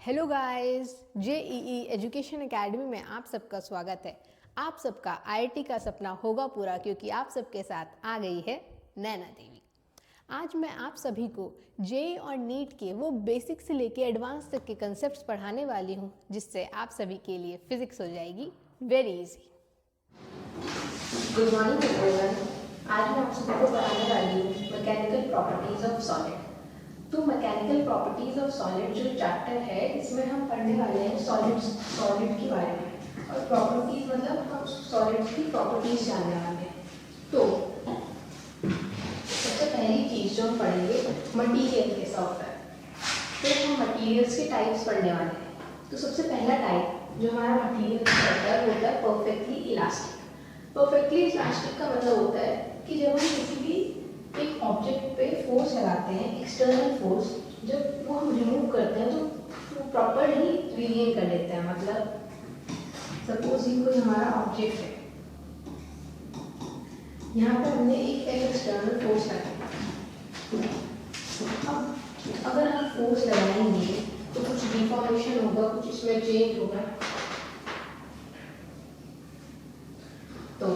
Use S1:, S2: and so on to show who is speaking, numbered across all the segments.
S1: Hello guys, JEE education academy में आप सबका स्वागत है। आप सबका आईआईटी का सपना होगा पूरा क्योंकि आप सबके साथ आ गई है नैना देवी। आज मैं आप सभी को जेईई और नीट के वो बेसिक से लेके एडवांस तक के कंसेप्ट्स पढ़ाने वाली हूँ, जिससे आप सभी के लिए फिजिक्स हो जाएगी very easy. Good morning everyone. आज मैं आप सभी को पढ़ाने वाली हूँ मैकेनिकल प्रॉपर्टीज ऑफ सॉलिड। तो मैकेनिकल प्रॉपर्टीज ऑफ सॉलिड जो चैप्टर है, इसमें हम पढ़ने वाले हैं सॉलिड के बारे में। और प्रॉपर्टीज मतलब हम सॉलिड की प्रॉपर्टीज जानने वाले हैं। तो सबसे पहली चीज जो हम पढ़ेंगे, मटीरियल कैसा होता है। फिर हम मटीरियल्स के टाइप्स पढ़ने वाले हैं। तो सबसे पहला टाइप जो हमारा मटीरियल होता है वो होता है परफेक्टली इलास्टिक। परफेक्टली इलास्टिक का मतलब होता है कि जब हम किसी भी एक ऑब्जेक्ट पे फोर्स लगाते हैं, एक्सटर्नल फोर्स, जब वो हम रिमूव करते हैं तो वो प्रॉपरली रिगेन कर लेते हैं। मतलब सपोज ये कोई हमारा ऑब्जेक्ट है, यहाँ पे हमने एक एक्सटर्नल फोर्स लगाया। अब अगर हम फोर्स लगाएंगे तो कुछ डिफॉर्मेशन होगा, कुछ इसमें चेंज होगा। तो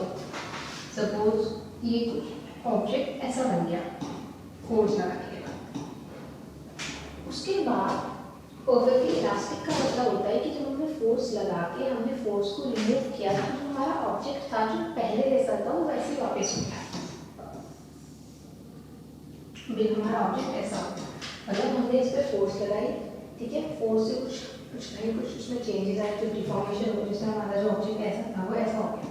S1: सपोज ये कुछ ऑब्जेक्ट ऐसा बन गया फोर्स लगाने के बाद। उसके बाद परफेक्टली इलास्टिक का मतलब होता है कि जब हमने फोर्स लगा के हमने फोर्स को रिमूव किया तो जो हमारा ऑब्जेक्ट था जो पहले जैसा था वो वैसे वापस हो गया। बिल हमारा ऑब्जेक्ट ऐसा होता है, मतलब हमने इस पर फोर्स लगाई, ठीक है, फोर्स से कुछ नहीं कुछ उसमें चेंजेस आए, कुछ डिफॉर्मेशन हो, जिससे हमारा जो ऑब्जेक्ट ऐसा था वो ऐसा हो गया।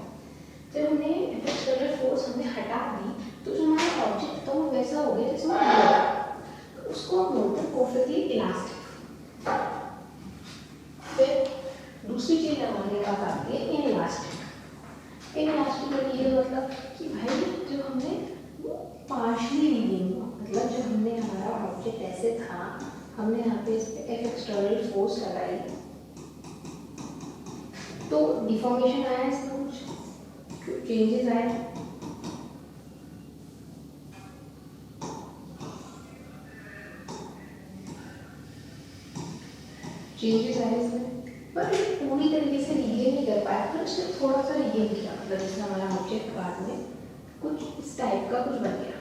S1: जब हमने एक्सटर्नल फोर्स हमने हटा दी तो जो हमारा ऑब्जेक्ट था वो वैसा हो गया जैसे तो उसको हम बोलते हैं परफेक्टली इलास्टिक। फिर दूसरी चीज हमारे पास आती है इनइलास्टिक। इनइलास्टिक मटीरियल मतलब कि भाई जो हमने पार्शियली रिगेन हुआ, मतलब जो हमने हमारा ऑब्जेक्ट ऐसे था, हमने यहाँ पे इस पे एक एक्सटर्नल फोर्स लगाई तो डिफॉर्मेशन आया, इसमें कुछ चेंजेस आए, इसमें, पर पूरी तरीके से रिगेन नहीं कर पाया, पर उसने थोड़ा सा रिगेन किया। मतलब जैसे हमारा ऑब्जेक्ट बाद में कुछ इस टाइप का कुछ बन गया,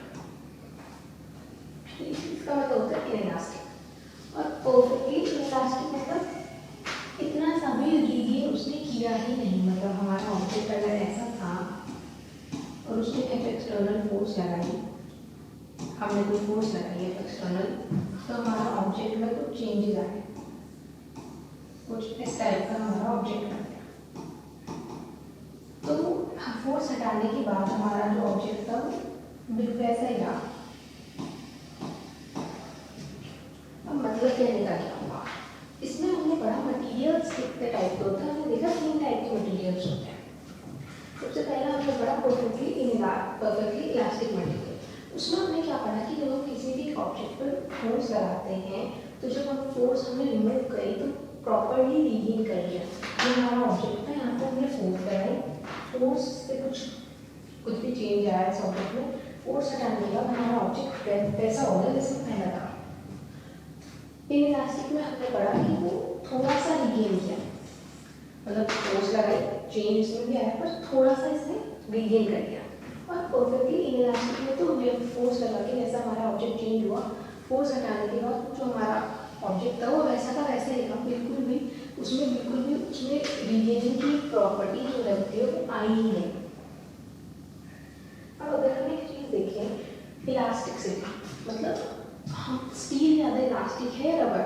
S1: इसका मतलब होता है इनइलास्टिक। और परफेक्टली इनइलास्टिक मतलब इतना सा भी रिगेन उसने किया ही नहीं। मतलब हमारा ऑब्जेक्ट अगर ऐसा था और उसने एक एक्सटर्नल फोर्स लगाई, हमने कोई फोर्स लगाई है एक्सटर्नल, तो हमारा ऑब्जेक्ट में कुछ चेंजेस आए, कुछ इस टाइप का हमारा ऑब्जेक्ट बन गया। तो फोर्स हटाने के बाद हमारा जो ऑब्जेक्ट था बिल्कुल वैसा ही रहा। अब मतलब कहने का क्या हुआ, इसमें हमने पढ़ा मटीरियल्स कितने टाइप के होते हैं। हमने देखा 3 टाइप के मटीरियल्स होते हैं। सबसे पहला हमने पढ़ा परफेक्टली इलास्टिक मटीरियल। उसमें हमने क्या पढ़ा कि जब हम किसी भी ऑब्जेक्ट पर फोर्स लगाते हैं तो जब हम फोर्स हमने रिमूव करी तो प्रॉपरली रिगेन कर लिया। जो हमारा ऑब्जेक्ट था, यहाँ पर हमने फोर्स लगाई, फोर्स से कुछ भी चेंज आया इस ऑब्जेक्ट में, फोर्स हटाने के बाद हमारा ऑब्जेक्ट वैसा हो गया जैसे पहला था। इनइलास्टिक में हमने पढ़ा कि वो थोड़ा सा रिगेन किया, मतलब फोर्स लगाई, चेंज इसमें भी आया पर थोड़ा सा इसने रिगेन कर लिया। और परफेक्टली इनइलास्टिक में तो फोर्स लगा के जैसा हमारा ऑब्जेक्ट चेंज हुआ, फोर्स हटाने के बाद जो हमारा ऑब्जेक्ट था वो वैसा का वैसे ही था, बिल्कुल भी उसमें रिगेनिंग की प्रॉपर्टी जो लगती है वो आई ही नहीं। अब अगर हम एक चीज देखें इलास्टिसिटी, मतलब हम स्टील ज़्यादा इलास्टिक है रबर,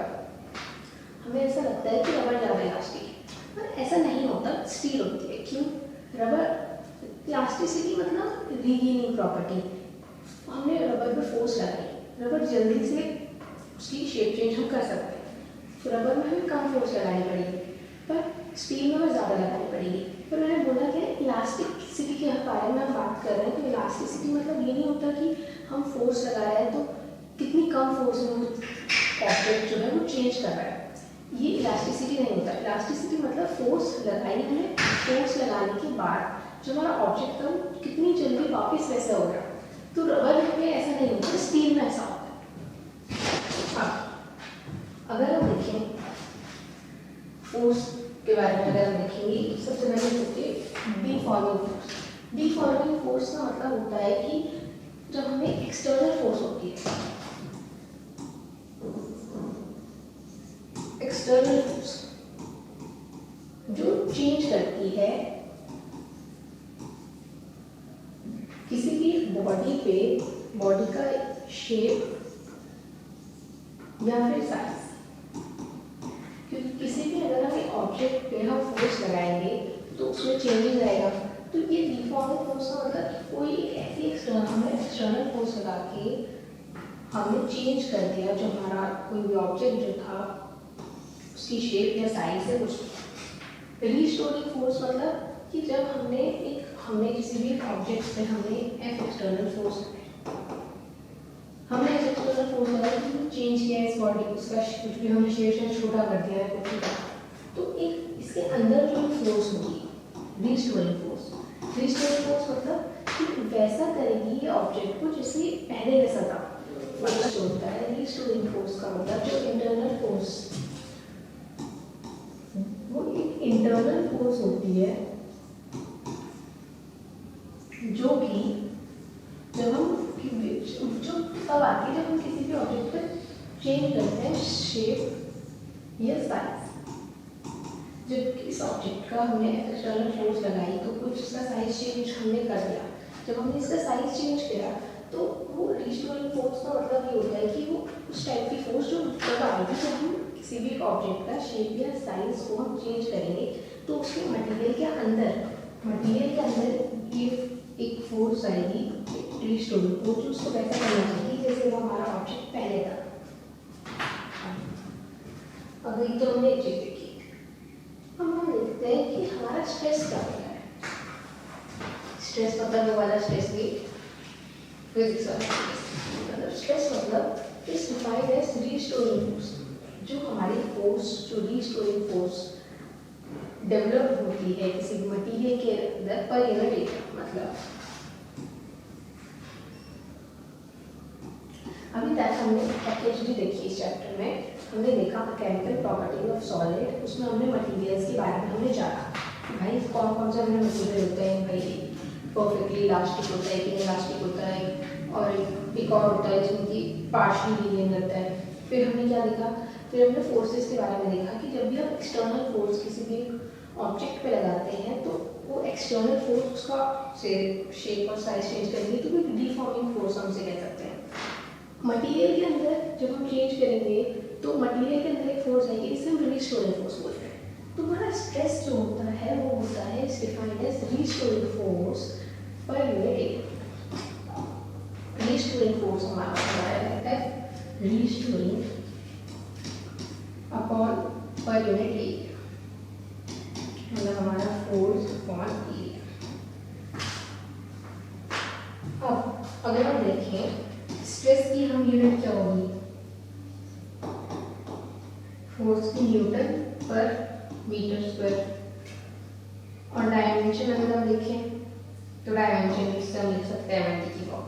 S1: हमें ऐसा लगता है कि रबर ज़्यादा इलास्टिक है, पर ऐसा नहीं होता, स्टील होती है। क्यों? रबर इलास्टिसिटी मतलब रिगेनिंग प्रॉपर्टी। हमने रबर पर फोर्स लगाई, रबर जल्दी से उसकी शेप चेंज हम कर सकते हैं, तो रबर में हमें कम फोर्स लगानी पड़ेगी, पर स्टील में हमें ज़्यादा लगानी पड़ेगी। पर मैंने बोला कि इलास्टिसिटी के बारे में हम बात कर रहे हैं, तो इलास्टिसिटी मतलब ये नहीं होता कि हम फोर्स लगा रहे हैं तो कितनी कम फोर्स में ऑब्जेक्ट जो है वो चेंज कर रहा है, ये इलास्टिसिटी नहीं होता। इलास्टिसिटी मतलब फोर्स लगाई हमने, फोर्स लगाने के बाद जो हमारा ऑब्जेक्ट था वो कितनी जल्दी वापस वैसा हो गया। तो रबर में ऐसा नहीं होता, स्टील में ऐसा होता है। हाँ, अगर हम देखें फोर्स के बारे में अगर हम देखेंगे, सबसे पहले होती है डीफॉर्मिंग फोर्स। डीफॉर्मिंग फोर्स का मतलब होता है कि जब हमें एक्सटर्नल फोर्स होती है, एक्सटर्नल फोर्स जो चेंज करती है किसी भी बॉडी पे, बॉडी का शेप या फिर साइज, क्योंकि किसी भी अगर हम एक ऑब्जेक्ट पे हम फोर्स लगाएंगे तो उसमें चेंजेस आएगा। तो ये डीफॉर्मिंग फोर्स का मतलब कोई एक ऐसी एक्सटर्नल फोर्स लगा के हमने चेंज कर दिया जो हमारा कोई भी ऑब्जेक्ट जो था उसकी शेप या साइज है कुछ। रीस्टोरिंग फोर्स मतलब कि जब हमने किसी भी ऑब्जेक्ट पे हमने एक्सटर्नल फोर्स लगाया, चेंज किया इस बॉडी, उसका कुछ भी हमने शेप छोटा कर दिया है कुछ भी, तो एक इसके अंदर जो फोर्स होगी रीस्टोरिंग फोर्स। रीस्टोरिंग फोर्स मतलब कि वैसा करेगी ये ऑब्जेक्ट को जैसे पहले जैसा था, मतलब होता है रीस्टोरिंग फोर्स का मतलब जो इंटरनल फोर्स, वो एक इंटरनल फोर्स होती है जो कि जब हम जो तब आती है जब हम किसी भी ऑब्जेक्ट पर चेंज करते हैं शेप या साइज। जब इस ऑब्जेक्ट का हमने एक्सटर्नल फोर्स लगाई तो कुछ उसका साइज चेंज हमने कर दिया, जब हमने इसका साइज चेंज किया तो वो रीस्टोरिंग फोर्स का मतलब ये होता है कि वो उस टाइप की फोर्स जो तब आएगी जब हम किसी भी ऑब्जेक्ट का शेप या साइज को हम चेंज करेंगे तो उसके मटेरियल के अंदर ये एक फोर्स आएगी रीस्टोरिंग फोर्स जो उसको वैसा करना चाहिए जैसे वो हमारा ऑब्जेक्ट पहले था। अगर तो हमने एक चीज देखी, हम देखते हैं कि हमारा स्ट्रेस क्या होता है। स्ट्रेस मतलब वो वाला स्ट्रेस भी फिजिक्स वाला मतलब स्ट्रेस मतलब is defined as restoring force, जो हमारी फोर्स जो रीस्टोरिंग फोर्स डेवलप होती है किसी मटेरियल के अंदर पर यूनिट एरिया। मतलब अभी तक हमने एचडी देखी इस चैप्टर में, हमने देखा केमिकल प्रॉपर्टी ऑफ सॉलिड, उसमें हमने मटेरियल्स के बारे में हमने जाना भाई कौन कौन से हमने मटेरियल होते हैं, भाई परफेक्टली इलास्टिक होता है कि इलास्टिक होता है, और एक और होता है जिसमें कि पार्शियली लीनियर रहता है। फिर हमने क्या देखा, फिर हमने फोर्सेस के बारे में देखा कि जब भी हम एक्सटर्नल फोर्स किसी भी ऑब्जेक्ट पे लगाते हैं तो वो एक्सटर्नल फोर्स उसका शेप और साइज चेंज करेंगे तो कोई डीफॉर्मिंग फोर्स हमसे कह सकते हैं। मटेरियल के अंदर जब हम चेंज करेंगे तो मटेरियल के अंदर एक फोर्स आएगी जिसे हम रीस्टोरिंग फोर्स बोलते हैं। तो हमारा स्ट्रेस जो होता है वो होता है defined as restoring force per unit area. Restoring force हमारा होता है restoring upon per unit area, मतलब हमारा फोर्स अपॉन एरिया। अब अगर हम देखें स्ट्रेस की हम यूनिट क्या होगी, फोर्स की न्यूटन पर मीटर स्क्वायर, और डायमेंशन अगर हम देखें तो डायमेंशन इससे हम लिख सकते हैं एमएनटी की फॉर्म।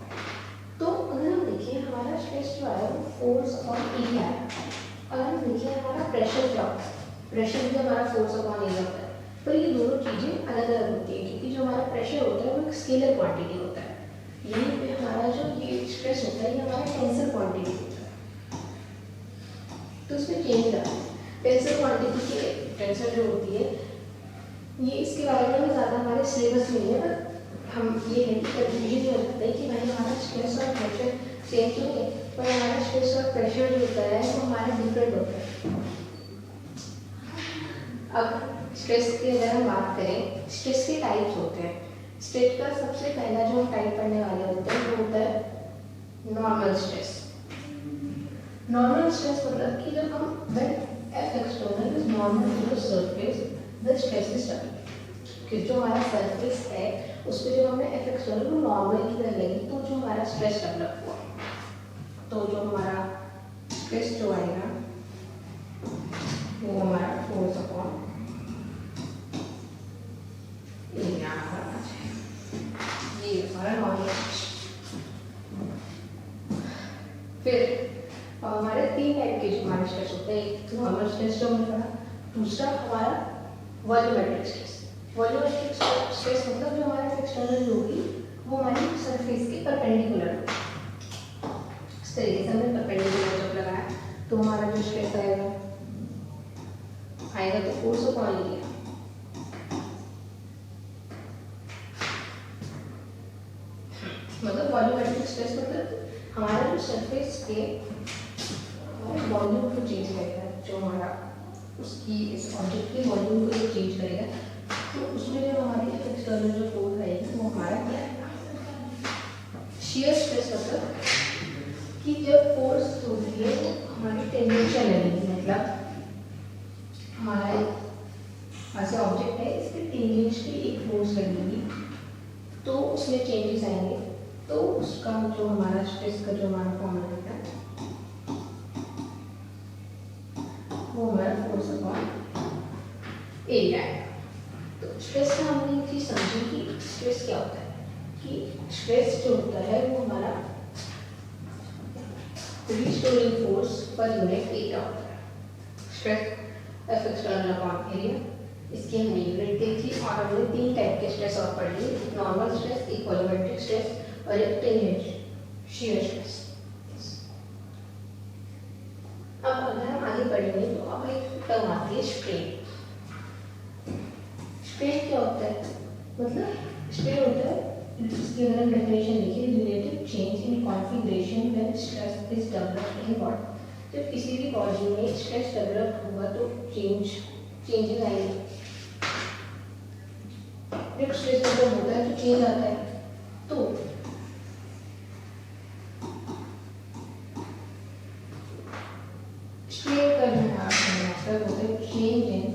S1: तो अगर हम देखें हमारा स्ट्रेस जो है वो फोर्स अपॉन एरिया है। अगर हम देखें हमारा प्रेशर क्या होता है, प्रेशर भी हमारा फोर्स अपॉन एरिया होता है, पर ये दोनों चीज़ें अलग अलग होती हैं क्योंकि जो हमारा प्रेशर होता है वो एक स्केलर क्वांटिटी होता है, यहीं पे हमारा जो ये स्ट्रेस होता है ये हमारा टेंसर क्वांटिटी होता है। तो इसमें चेंज आता है टेंसर क्वांटिटी की, टेंसर जो होती है ये इसके बारे में ज़्यादा हमारे सिलेबस में नहीं है, पर हम ये है कि कंफ्यूजन ये रखते हैं कि भाई हमारा स्ट्रेस और प्रेशर सेम तो है, पर हमारा स्ट्रेस और प्रेशर जो होता है वो हमारा डिफरेंट होता है। अब स्ट्रेस की अगर हम बात करें, स्ट्रेस के टाइप्स होते हैं। स्ट्रेस का सबसे पहला जो हम टाइप पढ़ने वाले होते हैं वो होता है नॉर्मल स्ट्रेस। नॉर्मल स्ट्रेस मतलब कि जब हम when F external is normal to the surface, the stress is static। कि जो हमारा सरफेस है उस पर जब हमने F external को नॉर्मल की तरह लगी तो जो हमारा स्ट्रेस डेवलप हुआ, तो जो हमारा स्ट्रेस जो आएगा वो हमारा फोर्स अपॉन एरिया होना चाहिए, ये हमारा नॉर्मल स्ट्रेस। फिर हमारे तीन टाइप के जो हमारे स्ट्रेस होते हैं, एक नॉर्मल स्ट्रेस जो हमने पढ़ा, दूसरा हमारा वॉल्यूमेट्रिक स्ट्रेस। वॉल्यूमेट्रिक स्ट्रेस मतलब जो हमारा एक्सटर्नल होगी वो हमारी सरफेस के परपेंडिकुलर होगी। इस तरीके से हमने परपेंडिकुलर जब लगाया तो हमारा जो स्ट्रेस आएगा तो फोर्स अपॉन एरिया। मतलब वॉल्यूमेट्रिक स्ट्रेस मतलब हमारा जो सरफेस के वॉल्यूम को चेंज करेगा, जो हमारा उसकी इस ऑब्जेक्ट के वॉल्यूम को चेंज करेगा, तो उसमें जो हमारी एक्सटर्नल जो फोर्स आएगी वो हमारा क्या है, शियर स्ट्रेस। मतलब कि जब फोर्स होती है वो हमारी टेंजेंशियल लगेगी, मतलब हमारा ऐसा ऑब्जेक्ट है इसके टेंजेंशियल एक फोर्स लगेगी तो उसमें चेंजेस आएंगे, तो उसका जो हमारा स्ट्रेस का जो हमारा फॉर्मूला है वो हमारा फोर्स अपॉन एरिया है। तो स्ट्रेस का हमने एक चीज समझी कि स्ट्रेस क्या होता है, कि स्ट्रेस जो होता है वो हमारा restoring force per unit area होता है। Stress F external upon area, इसकी हमने यूनिट देखी और हमने 3 टाइप के स्ट्रेस और पढ़ लिए, एक नॉर्मल स्ट्रेस, एक वॉल्यूमेट्रिक स्ट्रेस और एक टेंजेंशियल शियर स्ट्रेस। अब अगर हम आगे पढ़ेंगे तो अब एक टर्म आती है स्ट्रेन। स्ट्रेन क्या होता है, मतलब स्ट्रेन होता है, इसकी अगर हम डेफिनेशन लिखें, relative change in configuration when stress is developed in body. जब किसी भी बॉडी में स्ट्रेस डेवलप होगा तो चेंजेस आएंगे। जब स्ट्रेस डेवलप होता है तो चेंज आता है, तो स्ट्रेन का जो मतलब होता है change in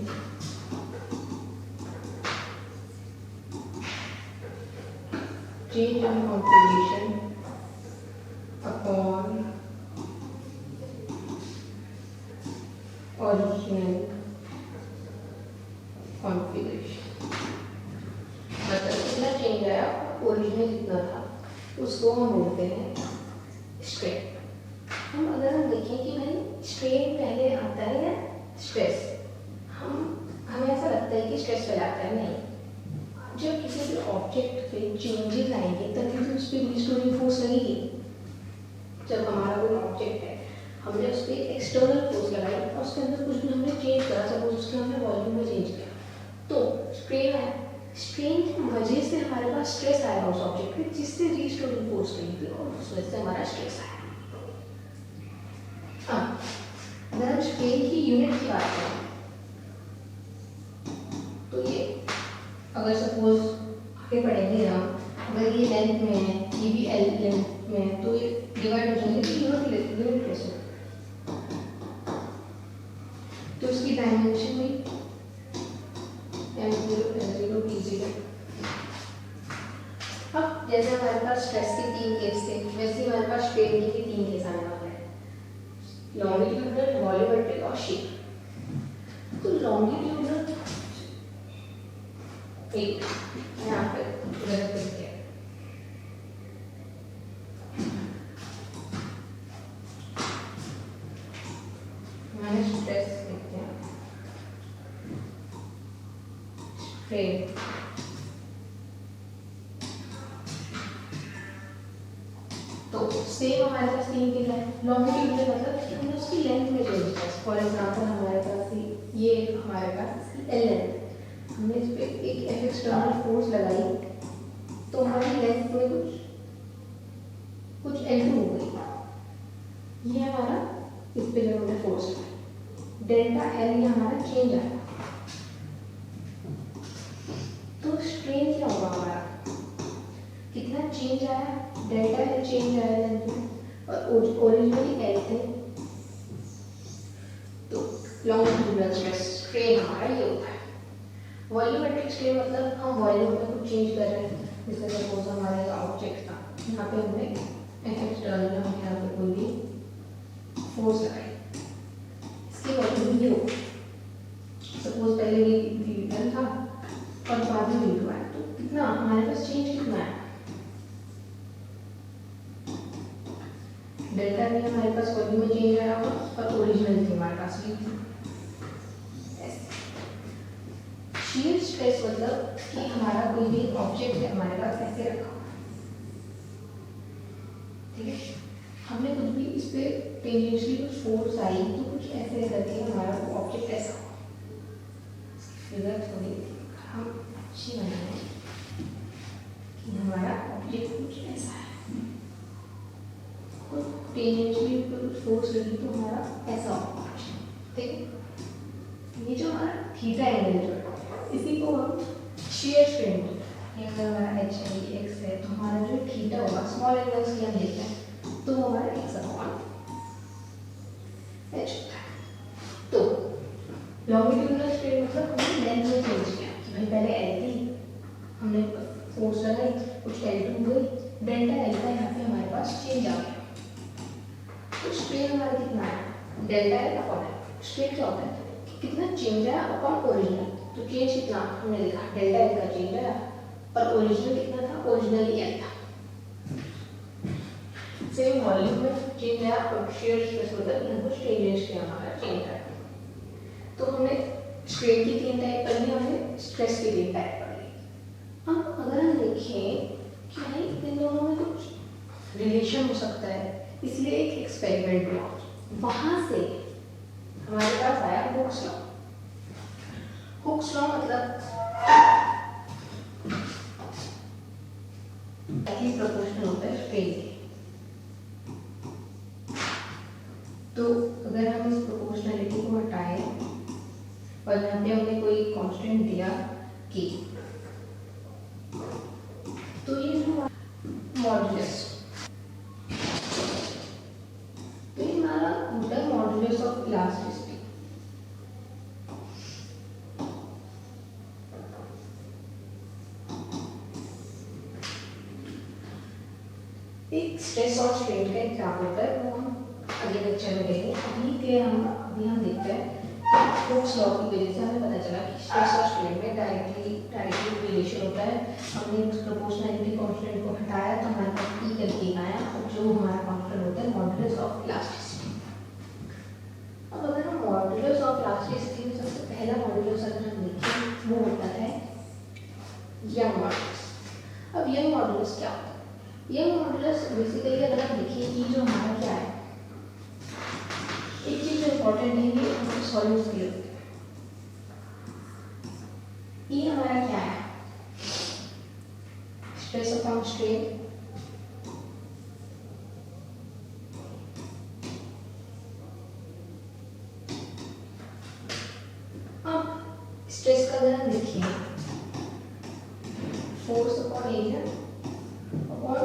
S1: configuration upon original configuration. मतलब कितना चेंज आया, ओरिजिनल कितना था, उसको हम बोलते हैं स्ट्रेन। हम अगर हम देखें कि भाई स्ट्रेन पहले आता है या स्ट्रेस, हमें ऐसा लगता है कि स्ट्रेस पहले आता है, नहीं। जब किसी भी ऑब्जेक्ट पे चेंजेस आएंगे तभी तो उस पर रिस्टोरिंग फोर्स लगेगी। जब हमारा कोई ऑब्जेक्ट है, हमने उस पर एक्सटर्नल फोर्स लगाई और उसके अंदर कुछ भी हमने चेंज करा, सपोज उसके हमने वॉल्यूम में चेंज किया तो स्ट्रेन आया। स्ट्रेन की वजह से हमारे पास स्ट्रेस आया उस ऑब्जेक्ट पे, जिससे रिस्टोरिंग फोर्स लगी थी और उस वजह से हमारा स्ट्रेस आया। अगर हम स्ट्रेन की यूनिट की बात करें तो ये अगर सपोज आगे पढ़ेंगे हम, अगर ये लेंथ में है, ये भी एल लेंथ में है, तो ये डिवाइड हो जाएंगे तो यूनिट कैसे, तो उसकी डायमेंशन भी m0 n0 t0। अब जैसे हमारे पास स्ट्रेस के 3 केस थे, वैसे हमारे पास स्ट्रेन के भी 3 केस आने वाले हैं, लॉन्गिट्यूडनल, वॉल्यूमेट्रिक और शियर। तो लॉन्गिट्यूडनल एक यहाँ पे गलत करके मैंने स्ट्रेस लिखते हैं, स्ट्रेन तो सेम हमारे पास 3 केस है। लॉन्गिट्यूडनल मतलब कि हमने उसकी लेंथ में चेंज किया। फॉर एग्जांपल हमारे पास ये हमारे पास एल लेंथ, हमने इस पे एक एक्सटर्नल फोर्स लगाई तो हमारी लेंथ में कुछ L2 हो गई। ये हमारा इस पे जब हमने फोर्स लगाया, डेल्टा L ये हमारा चेंज आया, तो स्ट्रेन क्या होगा हमारा, कितना चेंज आया, डेल्टा L चेंज आया लेंथ में और ओरिजिनली L थे, तो लॉन्गिट्यूडनल स्ट्रेस स्ट्रेन हमारा ये होता है। वॉल्यूमेट्रिक स्ट्रेन मतलब हम वॉल्यूम में कुछ चेंज कर रहे हैं, जैसे सपोज हमारा ऑब्जेक्ट था, यहाँ पे हमने एक्सटर्नल हमने यहाँ पे कोई भी फोर्स लगाई, इसकी वॉल्यूम ये हो, सपोज पहले ये V1 था और बाद में V2 आया, तो कितना हमारे पास चेंज कितना है, डेल्टा में हमारे पास वॉल्यूम में चेंज आया होगा और ओरिजिनल थी हमारे पास V2। शीयर स्ट्रेस मतलब कि हमारा कोई भी ऑब्जेक्ट है हमारे पास ऐसे रखा हुआ, ठीक है, हमने कुछ भी इस पे टेंजेंशियली कुछ फोर्स आई तो कुछ ऐसे करके हमारा वो ऑब्जेक्ट ऐसा हो, फिगर थोड़ी हम अच्छी बनाए कि हमारा ऑब्जेक्ट कुछ ऐसा है, कुछ टेंजेंशियली कुछ फोर्स लगी तो हमारा ऐसा होगा, ठीक है। ये जो हमारा थीटा एंगल जो है इसी को हम शेयर स्ट्रेन बोलते हैं। ये अगर हमारा एच है ये एक्स है तो हमारा जो थीटा होगा स्मॉल एंगल्स की हम देखते हैं तो हमारा एक्स अपॉन एच होता है। तो लॉन्गिट्यूडिनल स्ट्रेन मतलब हमने लेंथ में चेंज किया कि भाई पहले एल थी, हमने फोर्स लगाई, कुछ L2 गई, डेल्टा एल का यहाँ पे हमारे पास चेंज आ गया, तो स्ट्रेन हमारा कितना है delta L upon L. Strain क्या होता है कि कितना चेंज आया अपॉन ओरिजिनल, तो चेंज कितना हमने देखा डेल्टा एल का चेंज आया, पर ओरिजिनल कितना था, ओरिजिनल एल था। सेम वॉल्यूम में चेंज आया और शेयर स्ट्रेस मतलब यहाँ पर स्ट्रेन रेशियो हमारा चेंज आया। तो हमने स्ट्रेन की तीन टाइप पढ़ ली, हमने स्ट्रेस की तीन टाइप पढ़ ली। अब अगर हम देखें कि भाई इन दोनों में कुछ रिलेशन हो सकता है, इसलिए एक एक्सपेरिमेंट हुआ, वहां से हमारे पास आया हुक्स लॉ। हुक्स लॉ मतलब प्रोपोर्शनल होता है स्ट्रेन के। तो अगर हम इस प्रोपोर्शनलिटी को हटाएं और यहाँ पे हमने कोई कांस्टेंट दिया कि, तो ये जो मॉड्यूलस, तो ये हमारा होता है मॉड्यूलस ऑफ इलास्टिसिटी। एक स्ट्रेस और स्ट्रेन का एग्जाम्पल होता है, वो हम अगले लेक्चर में देखेंगे। अभी हम देखते हैं हुक्स लॉ की वजह से हमें पता चला कि स्ट्रेस और स्ट्रेन में डायरेक्टली रिलेशन होता है। हमने उस प्रोपोर्शनलिटी कांस्टेंट को हटाया तो हमारे पास ई करके आया, और जो हमारा कांस्टेंट होता है मॉड्यूलस ऑफ इलास्टिसिटी। अब अगर हम मॉड्यूलस ऑफ इलास्टिसिटी में सबसे पहला मॉड्यूलस अगर हम देखें वो होता है यंग मॉड्यूलस। अब यंग मॉड्यूलस क्या होता है? यंग मॉड्यूलस बेसिकली अगर आप देखिए ये जो हमारा क्या है, एक चीज इंपॉर्टेंट है, ये हमारे सॉल्यूट्स के लिए होते हैं। ये हमारा क्या है, स्ट्रेस अपॉन स्ट्रेन, अब स्ट्रेस का अगर हम देखिए force upon area upon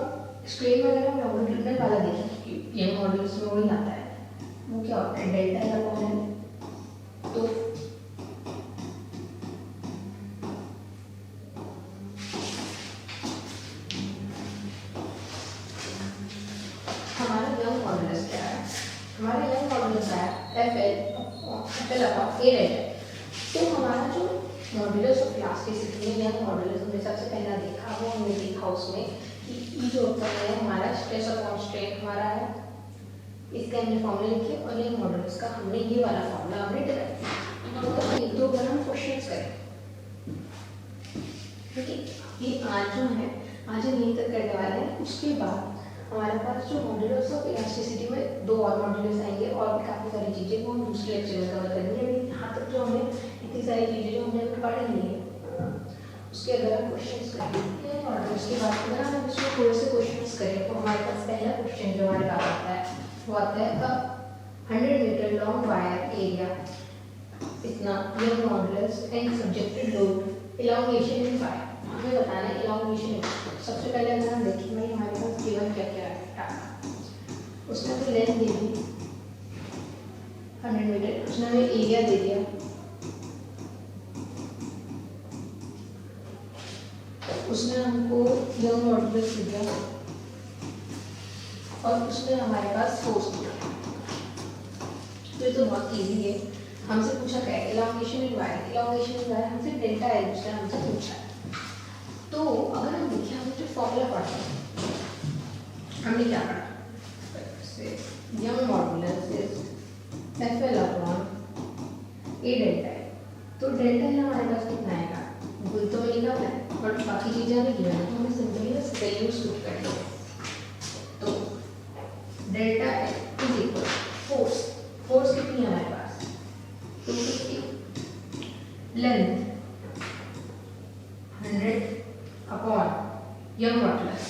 S1: strain में अगर हम लॉन्गिट्यूडिनल वाला देखें, ये मॉड्यूलस में वही आता है, वो क्या होता है डेल्टा एल अपॉन एल। तो हमारा यंग मॉड्यूलस क्या है, हमारा यंग मॉड्यूलस है एफ एल अपॉन ए डेल्टा। तो हमारा जो मॉड्यूलस ऑफ इलास्टिसिटी है यंग मॉड्यूलस हमने सबसे पहला देखा, वो हमने देखा उसमें कि ई जो होता है हमारा स्ट्रेस अपॉन स्ट्रेन हमारा है, इसका हमने फॉर्मूला लिखे, और यंग मॉड्यूलस का हमने ये वाला फॉर्मूला हमने डिराइव किया। तो एक दो बार हम क्वेश्चंस करें, ठीक है। ये आज जो है आज हम यहीं तक करने वाले हैं, उसके बाद हमारे पास जो मॉड्यूलस ऑफ इलास्टिसिटी में दो और मॉड्यूलस आएंगे और भी काफ़ी सारी चीज़ें वो हम दूसरे लेक्चर में कवर करेंगे। अभी यहाँ तक जो हमने इतनी सारी चीज़ें जो हमने अभी पढ़ ली है उसके अगर हम क्वेश्चंस करेंगे और उसके बाद अगर हम इसमें थोड़े से क्वेश्चंस करें तो हमारे पास पहला क्वेश्चन जो हमारे पास आता है वो आता है 100 मीटर लॉन्ग वायर एरिया इतना young modulus and subjected load elongation in wire. हमें बताना है इलांगेशन। सबसे पहले अगर हम देखें भाई हमारे पास केवल क्या क्या है, उसने तो लेंथ दे दी 100 मीटर, उसने हमें एरिया दे दिया, उसने हमको यंग मॉड्यूलस दिया और उसने हमारे पास फोर्स दिया। तो ये तो बहुत इजी है। हमसे पूछा क्या है इलांगेशन इन वायर, इलांगेशन इन वायर हमसे डेल्टा एल उसने हमसे पूछा है। तो अगर हम देखें हमने जो फॉर्मूला पढ़ा हमने क्या पढ़ा, young modulus is F L upon A delta L. तो डेल्टा है हमारे पास कितना आएगा, भूल तो लिखा हुआ है और बाकी चीज़ें हमें गिवन है तो हमें सिंपली बस वैल्यूज पुट करनी है। तो delta is equal force, force कितनी है हमारे पास 250, length 100 upon young modulus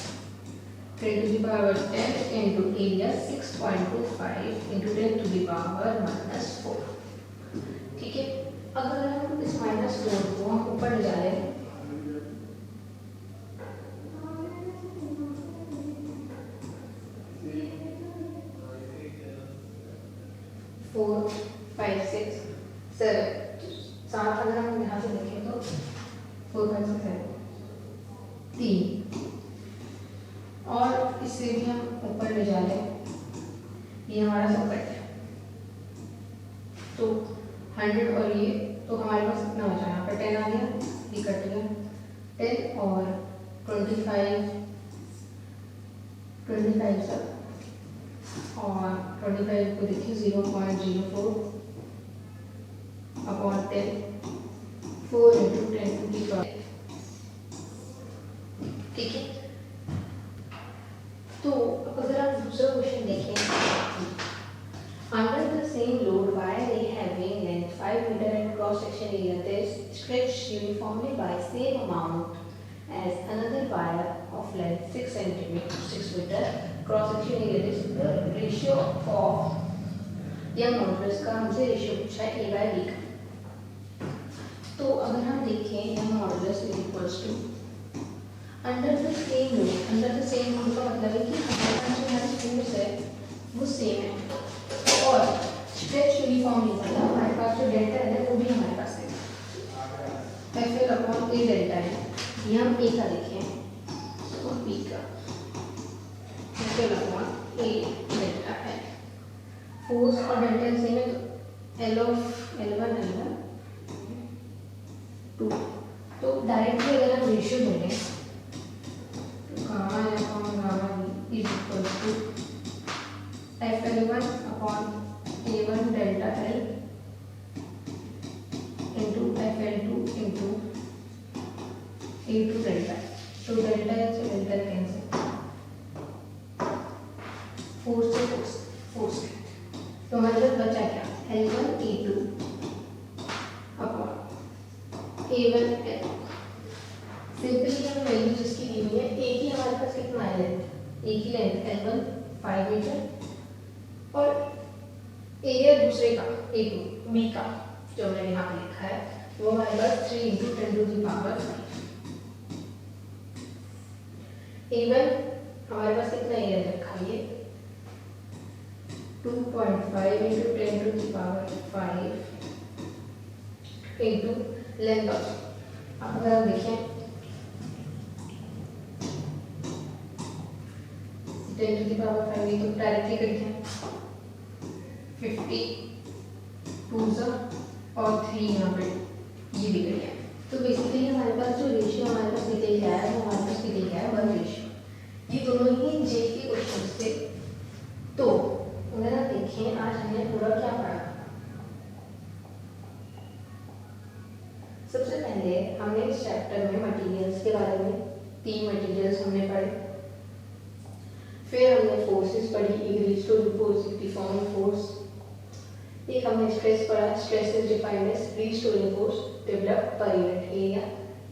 S1: 10 to the power 10 into area 6.25 into 10 to the power -4। ठीक है, अगर हम इस -4 को हम ऊपर ले जा रहे हैं 4 5 6 7 अगर हम यहाँ से देखें तो 4 5 6 7 3 और इससे भी हम ऊपर ले जा रहे हैं, ये हमारा सर्कट है तो 100 और ये तो हमारे पास कितना बचा, यहाँ पर 10 आ गया, ये कट गया 10 और 25 सब और 25 को देखिए 0.04 upon 10 4 into 10 to the power। ठीक है, तो अगर आप दूसरा क्वेश्चन देखें, under the same load wire a having length 5 metre and cross section area that stretched uniformly by same amount as another wire of length 6 centimetre 6 metre cross section area is the ratio of Young modulus का हमसे ratio पूछा है a by b का। तो अगर हम देखें Young modulus is equals to under the same load, under the same load का मतलब है कि हमारे पास जो हमारी फोर्स है वो सेम है और स्ट्रेच यूनिफॉर्मली मतलब हमारे पास जो डेल्टा है वो भी हमारे पास है एफ अपॉन ए डेल्टा है, ये हम ए का देखें और बी का एफ अपॉन ए डेल्टा है। फोर्स और डेल्टा सेम है तो एल ऑफ L1 2, तो डायरेक्टली अगर हम रेशियो ढूंढें gamma upon gamma b is equal to FL1 upon A1 delta L into FL2 into A2 delta. तो डेल्टा है तो डेल्टा कैंसिल, फोर्स से फोर्स तो हमारे पास बचा क्या L1 A2 upon A1 L। Simply हम वैल्यू जिसकी दी हुई है, एक ही हमारे पास कितना है लेंथ, एक ही लेंथ L1 5 मीटर और एरिया दूसरे का A2 B का जो मैंने यहाँ पे लिखा है वो हमारे पास 3 into 10 to the power 5। A1 हमारे पास कितना एरिया रखा है ये 2.5 into 10 to the power 5 into length of, अगर हम देखें 10 to the power 5 ये तो डायरेक्टली करते हैं 50 2 और 3 यहाँ पे ये भी कर लिया। तो बेसिकली हमारे पास जो रेशियो हमारे पास निकल गया है वो हमारे पास निकल गया है 1 रेशियो। ये दोनों ही जे के क्वेश्चन थे। तो अगर आप देखें आज हमने पूरा क्या पढ़ा, सबसे पहले हमने इस चैप्टर में मटेरियल्स के बारे में 3 मटेरियल्स हमने पढ़े, फिर हमने फोर्सेस पढ़ी, एक रीस्टोरिंग फोर्स, एक डिफॉर्मिंग फोर्स, एक हमने स्ट्रेस पढ़ा, stress is defined as restoring force developed per unit area.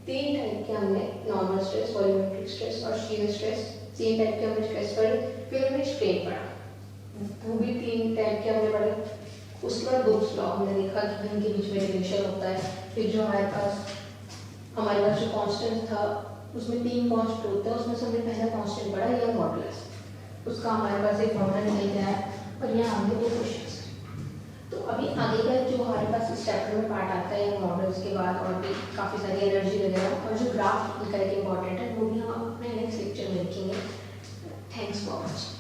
S1: 3 type के हमने नॉर्मल स्ट्रेस, वॉल्यूमेट्रिक स्ट्रेस और शीयर स्ट्रेस, 3 टाइप के हमने स्ट्रेस पढ़े। फिर हमने स्ट्रेन पढ़ा, वो भी 3 टाइप के हमने पढ़े। उसके बाद बुक्स लॉ हमने देखा कि इनके बीच में रिलेशन होता है। फिर जो हमारे पास जो कांस्टेंट था उसमें 3 कांस्टेंट होते हैं, उसमें से हमने पहला कांस्टेंट पढ़ा यंग मॉडुलस, उसका हमारे पास एक फॉर्मूला निकल गया है और यहाँ हमने 2 क्वेश्चंस। तो अभी आगे का जो हमारे पास इस चैप्टर में पार्ट आता है यंग मॉडुलस के बाद और भी काफ़ी सारी एनर्जी वगैरह और जो ग्राफ निकल के इम्पॉर्टेंट है वो भी हम अपने नेक्स्ट लेक्चर में देखेंगे। Thanks for watching.